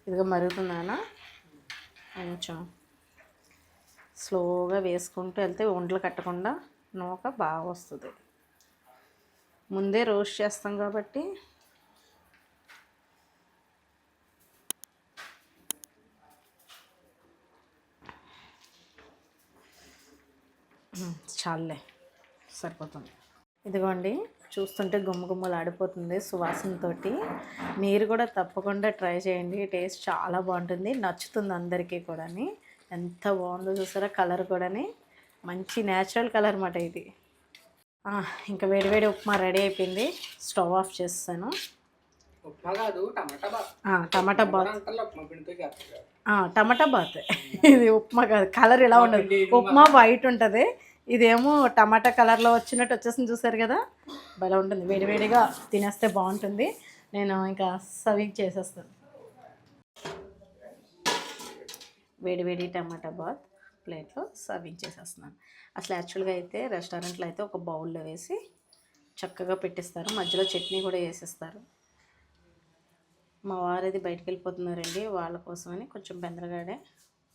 ఇదిగో మరుగుతుందానా కొంచెం స్లోగా వేసుకుంటూ వెళ్తే వంటలు కట్టకుండా నూక బాగా వస్తుంది. ముందే రోస్ట్ చేస్తాం కాబట్టి చాలే సరిపోతుంది. ఇదిగోండి చూస్తుంటే గుమ్మగుమ్మలు ఆడిపోతుంది సువాసనతో. మీరు కూడా తప్పకుండా ట్రై చేయండి, టేస్ట్ చాలా బాగుంటుంది, నచ్చుతుంది అందరికీ కూడా. ఎంత బాగుందో చూసారా, కలర్ కూడా మంచి న్యాచురల్ కలర్ అన్నమాట ఇది. ఇంకా వేడివేడి ఉప్మా రెడీ అయిపోయింది, స్టవ్ ఆఫ్ చేస్తాను. టమాటా బాత్, టమాటా బాత్ ఇది ఉప్మా కాదు, కలర్ ఇలా ఉండదు, ఉప్మా వైట్ ఉంటుంది, ఇదేమో టమాటా కలర్లో వచ్చినట్టు వచ్చేసింది చూసారు కదా, భలే ఉంటుంది. వేడివేడిగా తినేస్తే బాగుంటుంది. నేను ఇంకా సర్వింగ్ చేసేస్తాను. వేడివేడి టమాటా బాత్ ప్లేట్లో సర్వింగ్ చేసేస్తున్నాను. అసలు యాక్చువల్గా అయితే రెస్టారెంట్లో అయితే ఒక బౌల్లో వేసి చక్కగా పెట్టిస్తారు, మధ్యలో చట్నీ కూడా వేసేస్తారు. మా వారిది బయటకు వెళ్ళిపోతున్నారండి, వాళ్ళ కోసమని కొంచెం బెందరగాడే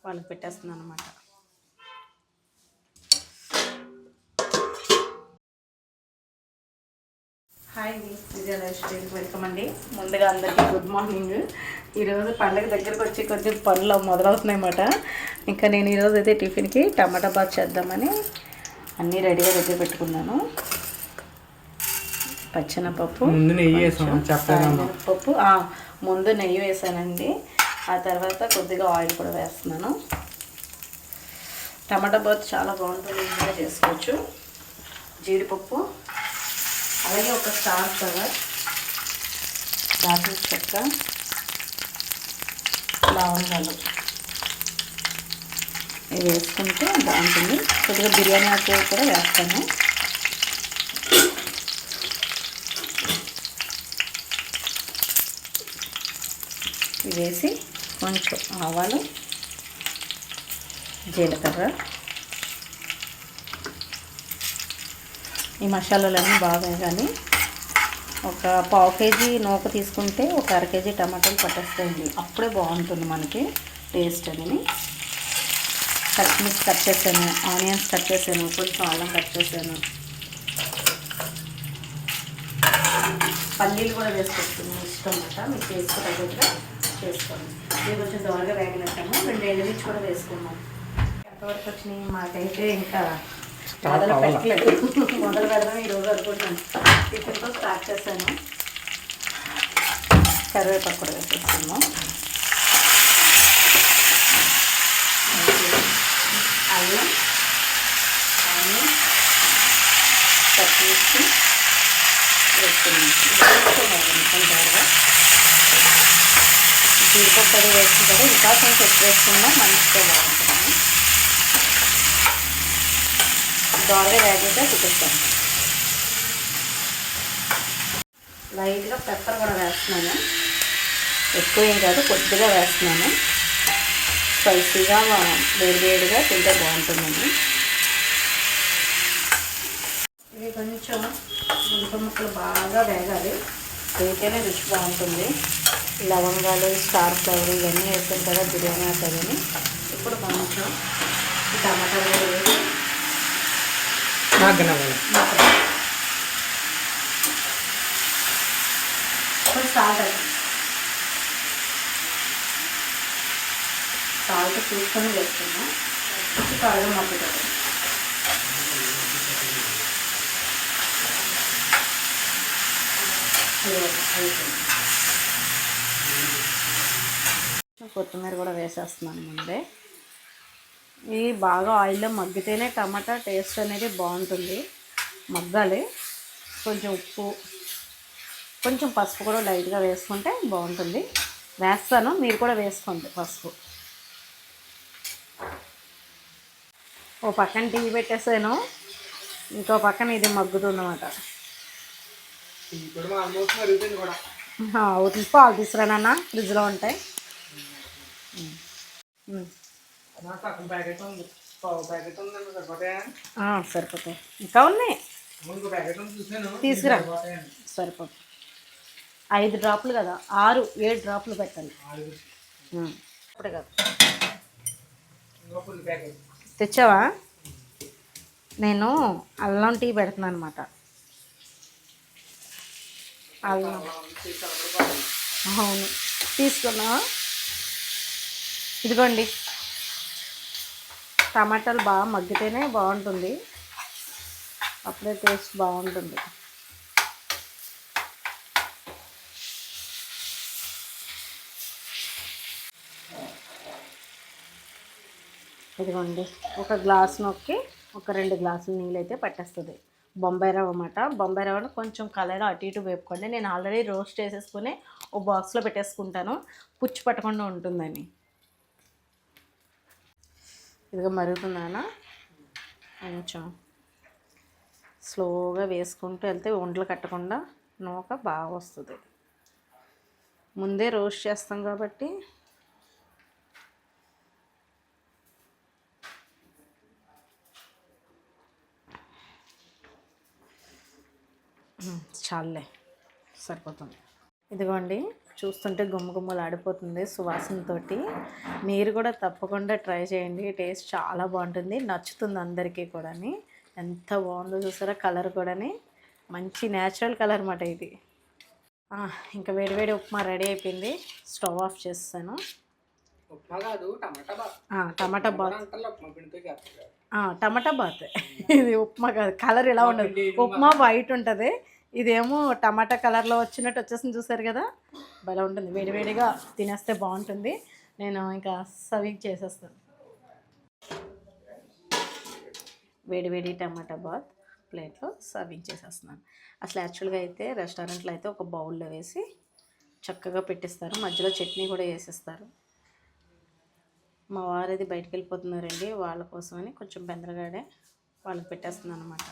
వాళ్ళకి పెట్టేస్తున్నాను అనమాట. హాయ్ అండి, విజయ రెస్టారెంట్కి వెల్కమ్ అండి. ముందుగా అందరికీ గుడ్ మార్నింగ్. ఈరోజు పండగ దగ్గరకు వచ్చి కొంచెం పనులు మొదలవుతున్నాయి అన్నమాట. ఇంకా నేను ఈరోజు అయితే టిఫిన్కి టమాటా బాత్ చేద్దామని అన్నీ రెడీగా దగ్గర పెట్టుకున్నాను. పచ్చెనపప్పు, పప్పు ముందు నెయ్యి వేసానండి, ఆ తర్వాత కొద్దిగా ఆయిల్ కూడా వేస్తున్నాను. టమాటా బాత్ చాలా బాగుంటుంది, ఈజీగా చేసుకోవచ్చు. జీడిపప్పు, అలాగే ఒక స్టార్ ఫ్లవర్, దాల్చిన చెక్క, లవంగాలు ఇవి వేసుకుంటే బాగుంటుంది. కొద్దిగా బిర్యానీ ఆకు కూడా వేస్తాను. ఇవి వేసి కొంచెం ఆవాలు, జీలకర్ర, ఈ మసాలాలన్నీ బాగా వేయాలి. ఒక పావు కేజీ నూక తీసుకుంటే ఒక అర కేజీ టమాటాలు పట్టేస్తాయండి, అప్పుడే బాగుంటుంది మనకి టేస్ట్. అని పచ్చిమిర్చి కట్ చేశాను, ఆనియన్స్ కట్ చేశాను, కొంచెం అల్లం కట్ చేశాను, పల్లీలు కూడా వేసుకొస్తుంది, ఇష్టం అన్నమాట, మీకు వేసుకోవడానికి చేసుకోండి. ఇది కొంచెం దోరగా వేగనట్టాము, 2 ఎండుమిర్చి కూడా వేసుకున్నాం. ఎంతవరకు వచ్చినాయి మాకైతే ఇంకా మొదలు పెట్టలేదు, మొదలు పెడదాం ఈరోజు అనుకుంటున్నాను. టిఫిన్తో స్టార్ట్ చేశాను. కరివేపాకు కూడా వేసేస్తున్నాం, అల్లం, ఆనియన్, పచ్చిమిర్చి వేసుకున్నాం. బాగా జీడిపప్పు అది వేసుకుంటారు, ఇంకా కొంచెం ఎక్కువ వేసుకున్నా మంచిగా బాగుంటుంది. దోరగా వేగగా చూపిస్తాను. లైట్గా పెప్పర్ కూడా వేస్తున్నాను, ఎక్కువ ఏం కాదు, కొద్దిగా వేస్తున్నాను. స్పైసీగా వేడివేడిగా తింటే బాగుంటుందండి. ఇవి కొంచెం ఉల్లిపాయ ముక్కలు బాగా వేగాలి, వేగితేనే రుచి బాగుంటుంది. లవంగాలు, స్టార్ ఫ్లవర్ ఇవన్నీ వేస్తాం కదా బిర్యానీ అవుతుందని. ఇప్పుడు కొంచెం టమాటాలు కూడా వేసి కొంచెం సాల్ట్ చూసుకొని వేసుకున్నాం. కొంచెం త్వరగా మగ్గుతుంది. కొత్తిమీర కూడా వేసేస్తున్నాను ముందే. ఇది బాగా ఆయిల్లో మగ్గితేనే టమాటా టేస్ట్ అనేది బాగుంటుంది, మగ్గాలి. కొంచెం ఉప్పు, కొంచెం పసుపు కూడా లైట్గా వేసుకుంటే బాగుంటుంది. వేస్తాను, మీరు కూడా వేసుకోండి పసుపు. ఓ పక్కన టీ పెట్టేసాను, ఇంకో పక్కన ఇది మగ్గుతుందన్నమాట. అవుతుంది, పాలు తీసుకురానన్నా ఫ్రిడ్జ్లో ఉంటాయి. సరిపోతాయి, ఇంకా ఉన్నాయి, తీసుకురా. సరిపోతాయి, 5 డ్రాపులు కదా, 6-7 డ్రాపులు పెట్టాలి. ఇప్పుడే కాదు తెచ్చావా? నేను అల్లం టీ పెడుతున్నాను అనమాట. అల్లం అవును తీసుకున్నా. ఇదిగోండి, టమాటాలు బాగా మగ్గితేనే బాగుంటుంది, అప్పుడే టేస్ట్ బాగుంటుంది. ఇదిగోండి, ఒక గ్లాస్ నొక్కి ఒక 2 గ్లాసులు నీళ్ళు అయితే పట్టేస్తుంది. బొంబాయి రవ్వ అన్నమాట. బొంబాయి రవ్వను కొంచెం కలర్ అటు ఇటు వేపుకోండి. నేను ఆల్రెడీ రోస్ట్ చేసేసుకుని ఓ బాక్స్లో పెట్టేసుకుంటాను, పుచ్చి పట్టకుండా ఉంటుందని. ఇదిగో మరుగుతుందానా, కొంచెం స్లోగా వేసుకుంటూ వెళ్తే ఒంట్లు కట్టకుండా నూక బాగా వస్తుంది. ముందే రోస్ట్ చేస్తాం కాబట్టి చాలే, సరిపోతుంది. ఇదిగోండి, చూస్తుంటే గుమ్మగుమ్మలు ఆడిపోతుంది సువాసనతో. మీరు కూడా తప్పకుండా ట్రై చేయండి, టేస్ట్ చాలా బాగుంటుంది, నచ్చుతుంది అందరికీ కూడా. ఎంత బాగుందో చూసారా, కలర్ కూడా మంచి న్యాచురల్ కలర్ అన్నమాట ఇది. ఇంకా వేడివేడి ఉప్మా రెడీ అయిపోయింది, స్టవ్ ఆఫ్ చేస్తాను. టమాటా బాత్, టమాటా బాత్ ఇది ఉప్మా కాదు. కలర్ ఇలా ఉండదు, ఉప్మా వైట్ ఉంటుంది, ఇదేమో టమాటా కలర్లో వచ్చినట్టు వచ్చేసింది, చూసారు కదా, భలే ఉంటుంది. వేడివేడిగా తినేస్తే బాగుంటుంది. నేను ఇంకా సర్వింగ్ చేసేస్తాను. వేడివేడి టమాటా బాత్ ప్లేట్లో సర్వింగ్ చేసేస్తున్నాను. అసలు యాక్చువల్గా అయితే రెస్టారెంట్లో అయితే ఒక బౌల్లో వేసి చక్కగా పెట్టిస్తారు, మధ్యలో చట్నీ కూడా వేసేస్తారు. మా వారు అది బయటకు వెళ్ళిపోతున్నారండి, వాళ్ళ కోసమని కొంచెం బెందరగాడే వాళ్ళకి పెట్టేస్తున్నాను అనమాట.